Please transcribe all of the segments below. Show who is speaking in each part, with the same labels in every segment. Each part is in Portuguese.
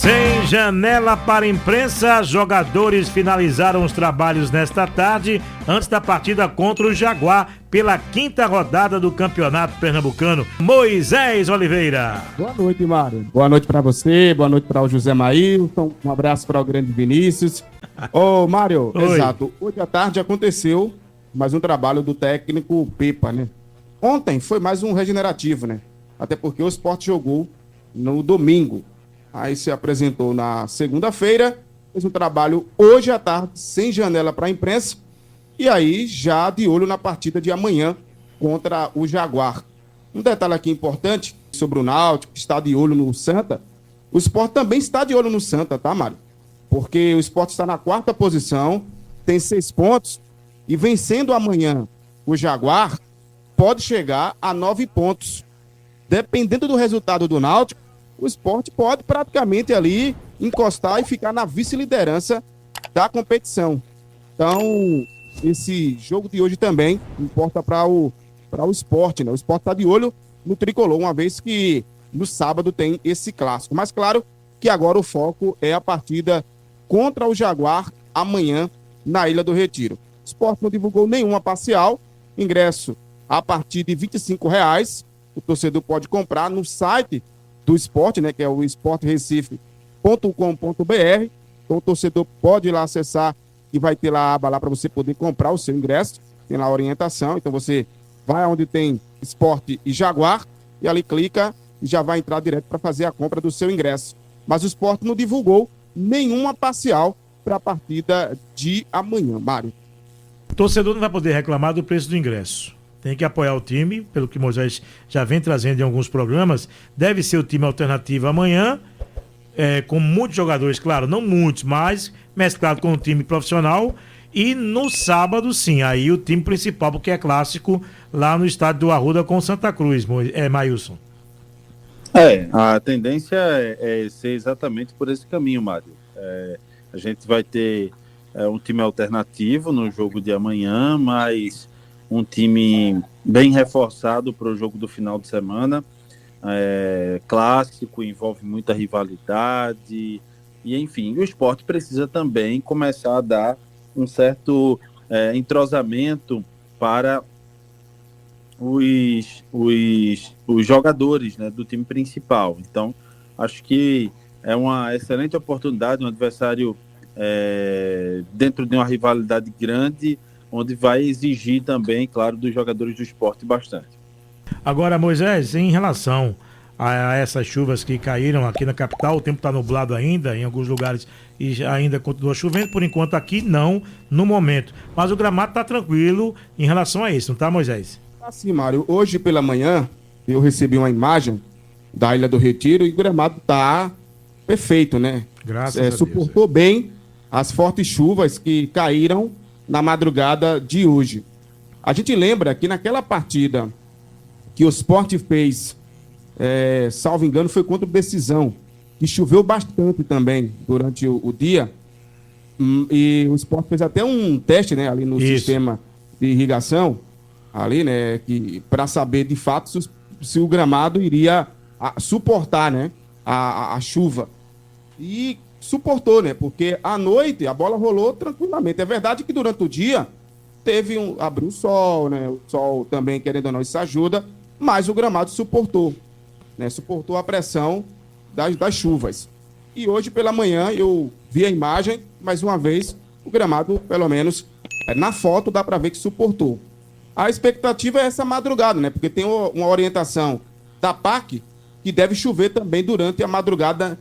Speaker 1: Sem janela para imprensa, jogadores finalizaram os trabalhos nesta tarde, antes da partida contra o Jaguar, pela 5ª rodada do Campeonato Pernambucano. Moisés Oliveira.
Speaker 2: Boa noite, Mário. Boa noite para você, boa noite para o José Maílton, um abraço para o grande Vinícius. Ô, Mário, exato, hoje à tarde aconteceu mais um trabalho do técnico Pepa, né? Ontem foi mais um regenerativo, né? Até porque o Sport jogou no domingo. Aí se apresentou na segunda-feira, fez um trabalho hoje à tarde, sem janela para a imprensa, e aí já de olho na partida de amanhã contra o Jaguar. Um detalhe aqui importante sobre o Náutico, que está de olho no Santa, o Sport também está de olho no Santa, tá, Mário? Porque o Sport está na 4ª posição, tem 6 pontos, e vencendo amanhã o Jaguar, pode chegar a 9 pontos. Dependendo do resultado do Náutico, o Sport pode praticamente ali encostar e ficar na vice-liderança da competição. Então, esse jogo de hoje também importa para o Sport, né? O Sport está de olho no tricolor, uma vez que no sábado tem esse clássico. Mas claro que agora o foco é a partida contra o Jaguar amanhã na Ilha do Retiro. O Sport não divulgou nenhuma parcial, ingresso a partir de R$ 25,00. O torcedor pode comprar no site do Sport, né, que é o sportrecife.com.br. Então o torcedor pode ir lá acessar e vai ter lá a aba lá para você poder comprar o seu ingresso. Tem lá a orientação, então você vai onde tem Sport e Jaguar e ali clica e já vai entrar direto para fazer a compra do seu ingresso. Mas o Sport não divulgou nenhuma parcial para a partida de amanhã, Mário.
Speaker 1: O torcedor não vai poder reclamar do preço do ingresso. Tem que apoiar o time, pelo que Moisés já vem trazendo em alguns programas. Deve ser o time alternativo amanhã, com muitos jogadores, claro, não muitos, mas mesclado com o time profissional. E no sábado, sim, aí o time principal, porque é clássico, lá no estádio do Arruda com Santa Cruz, Maílson.
Speaker 3: A tendência é ser exatamente por esse caminho, Mário. A gente vai ter um time alternativo no jogo de amanhã, mas um time bem reforçado para o jogo do final de semana, clássico, envolve muita rivalidade, e enfim, o Sport precisa também começar a dar um certo entrosamento para os jogadores, né, do time principal. Então, acho que é uma excelente oportunidade, um adversário dentro de uma rivalidade grande, onde vai exigir também, claro, dos jogadores do Sport bastante.
Speaker 1: Agora, Moisés, em relação a essas chuvas que caíram aqui na capital, o tempo está nublado ainda, em alguns lugares e ainda continua chovendo, por enquanto aqui não, no momento. Mas o gramado está tranquilo em relação a isso, não tá, Moisés?
Speaker 2: Assim, Mário, hoje pela manhã eu recebi uma imagem da Ilha do Retiro e o gramado está perfeito, né?
Speaker 1: Graças a Deus.
Speaker 2: Suportou bem as fortes chuvas que caíram na madrugada de hoje. A gente lembra que naquela partida que o Sport fez, salvo engano, foi contra o Decisão, que choveu bastante também durante o dia, e o Sport fez até um teste, né, ali no sistema de irrigação, ali, né, para saber de fato se o gramado iria suportar, né, a chuva. E suportou, né? Porque à noite a bola rolou tranquilamente. É verdade que durante o dia abriu o sol, né? O sol também, querendo ou não, isso ajuda, mas o gramado suportou, né? Suportou a pressão das chuvas. E hoje pela manhã eu vi a imagem, mais uma vez, o gramado, pelo menos na foto, dá para ver que suportou. A expectativa é essa madrugada, né? Porque tem uma orientação da PAC que deve chover também durante a madrugada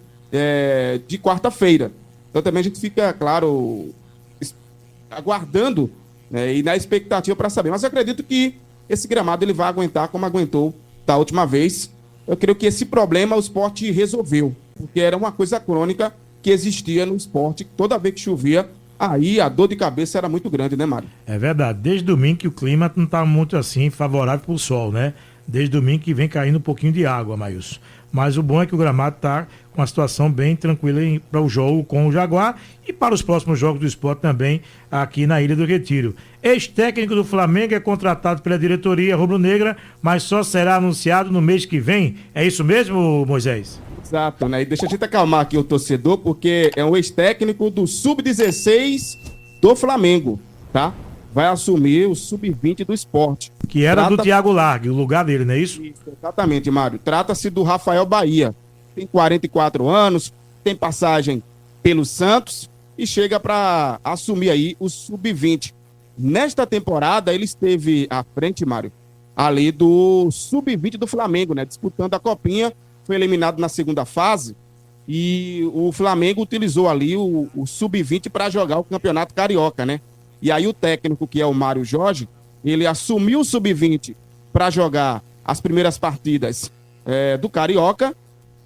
Speaker 2: de quarta-feira. Então também a gente fica, claro, aguardando, né, e na expectativa para saber. Mas eu acredito que esse gramado ele vai aguentar como aguentou da última vez. Eu creio que esse problema o Sport resolveu, porque era uma coisa crônica que existia no Sport. Toda vez que chovia, aí a dor de cabeça era muito grande, né, Mário?
Speaker 1: É verdade. Desde domingo que o clima não está muito assim favorável para o sol, né? Desde domingo que vem caindo um pouquinho de água, Maílson. Mas o bom é que o gramado está com uma situação bem tranquila para o jogo com o Jaguar e para os próximos jogos do Sport também aqui na Ilha do Retiro. Ex-técnico do Flamengo é contratado pela diretoria rubro-negra, mas só será anunciado no mês que vem. É isso mesmo, Moisés?
Speaker 2: Exato, né? E deixa a gente acalmar aqui o torcedor, porque é um ex-técnico do Sub-16 do Flamengo, tá? Vai assumir o Sub-20 do Sport.
Speaker 1: Que era do Thiago Largue, o lugar dele, não é isso?
Speaker 2: Isso, exatamente, Mário. Trata-se do Rafael Bahia. Tem 44 anos, tem passagem pelo Santos e chega para assumir aí o Sub-20. Nesta temporada, ele esteve à frente, Mário, ali do Sub-20 do Flamengo, né? Disputando a Copinha, foi eliminado na segunda fase e o Flamengo utilizou ali o Sub-20 para jogar o Campeonato Carioca, né? E aí o técnico, que é o Mário Jorge, ele assumiu o Sub-20 para jogar as primeiras partidas do Carioca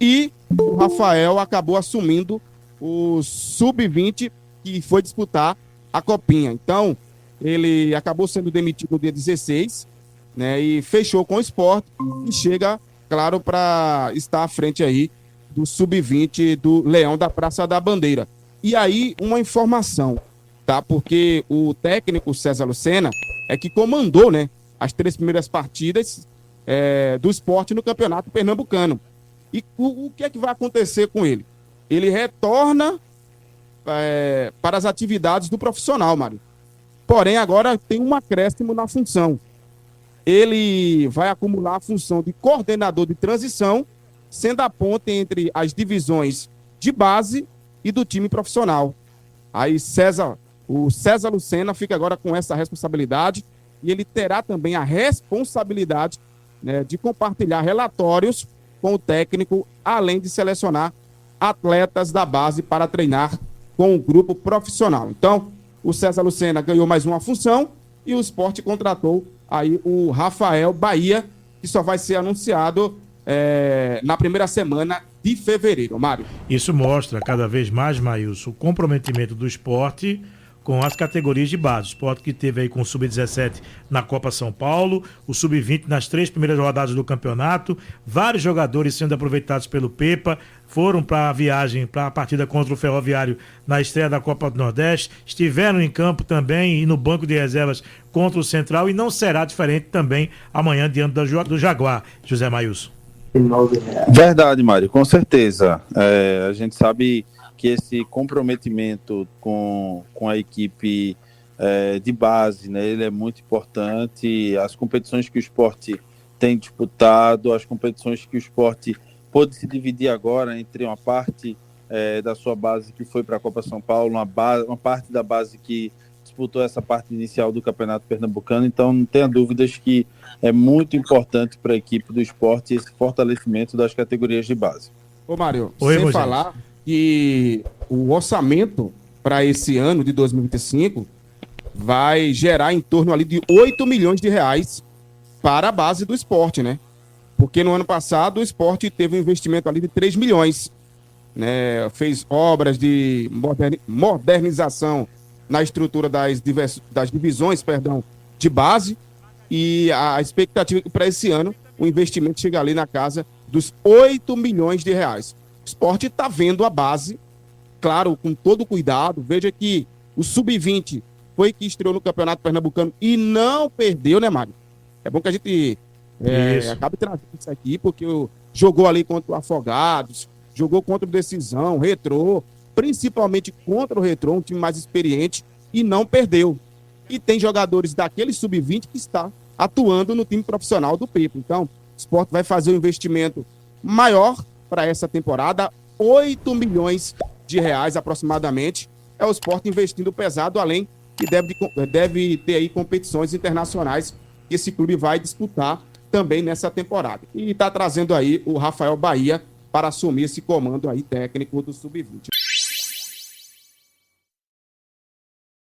Speaker 2: e o Rafael acabou assumindo o Sub-20 que foi disputar a Copinha. Então, ele acabou sendo demitido no dia 16, né, e fechou com o Sport e chega, claro, para estar à frente aí do Sub-20 do Leão da Praça da Bandeira. E aí, uma informação, tá? Porque o técnico César Lucena é que comandou, né, as 3 primeiras partidas do Sport no Campeonato Pernambucano. E o que é que vai acontecer com ele? Ele retorna para as atividades do profissional, Mário. Porém, agora tem um acréscimo na função. Ele vai acumular a função de coordenador de transição, sendo a ponte entre as divisões de base e do time profissional. Aí o César Lucena fica agora com essa responsabilidade e ele terá também a responsabilidade, né, de compartilhar relatórios com o técnico, além de selecionar atletas da base para treinar com o grupo profissional. Então, o César Lucena ganhou mais uma função e o Sport contratou aí o Rafael Bahia, que só vai ser anunciado na primeira semana de fevereiro, Mário.
Speaker 1: Isso mostra cada vez mais, Maílson, o comprometimento do esporte com as categorias de base. O esporte que teve aí com o Sub-17 na Copa São Paulo, o Sub-20 nas 3 primeiras rodadas do campeonato, vários jogadores sendo aproveitados pelo Pepa, foram para a viagem, para a partida contra o Ferroviário na estreia da Copa do Nordeste, estiveram em campo também e no banco de reservas contra o Central e não será diferente também amanhã diante do Jaguar, José Maílson.
Speaker 3: Verdade, Mário, com certeza. A gente sabe que esse comprometimento com a equipe de base, né, ele é muito importante. As competições que o esporte tem disputado, as competições que o esporte pôde se dividir agora entre uma parte da sua base que foi para a Copa São Paulo, uma parte da base que disputou essa parte inicial do Campeonato Pernambucano. Então não tenha dúvidas que é muito importante para a equipe do esporte esse fortalecimento das categorias de base.
Speaker 2: Ô Mário, sem falar que o orçamento para esse ano de 2025 vai gerar em torno ali de 8 milhões de reais para a base do esporte, né? Porque no ano passado o esporte teve um investimento ali de 3 milhões, né? Fez obras de modernização na estrutura das divisões, de base, e a expectativa é que para esse ano o investimento chega ali na casa dos 8 milhões de reais. O esporte está vendo a base, claro, com todo cuidado. Veja que o Sub-20 foi que estreou no Campeonato Pernambucano e não perdeu, né, Mário? É bom que a gente acabe trazendo isso aqui, porque jogou ali contra o Afogados, jogou contra o Decisão, Retrô, principalmente contra o Retrô, um time mais experiente, e não perdeu. E tem jogadores daquele Sub-20 que está atuando no time profissional do Pepa. Então, o esporte vai fazer um investimento maior para essa temporada, 8 milhões de reais aproximadamente. É o esporte investindo pesado, além que deve ter aí competições internacionais que esse clube vai disputar também nessa temporada. E está trazendo aí o Rafael Bahia para assumir esse comando aí técnico do Sub-20.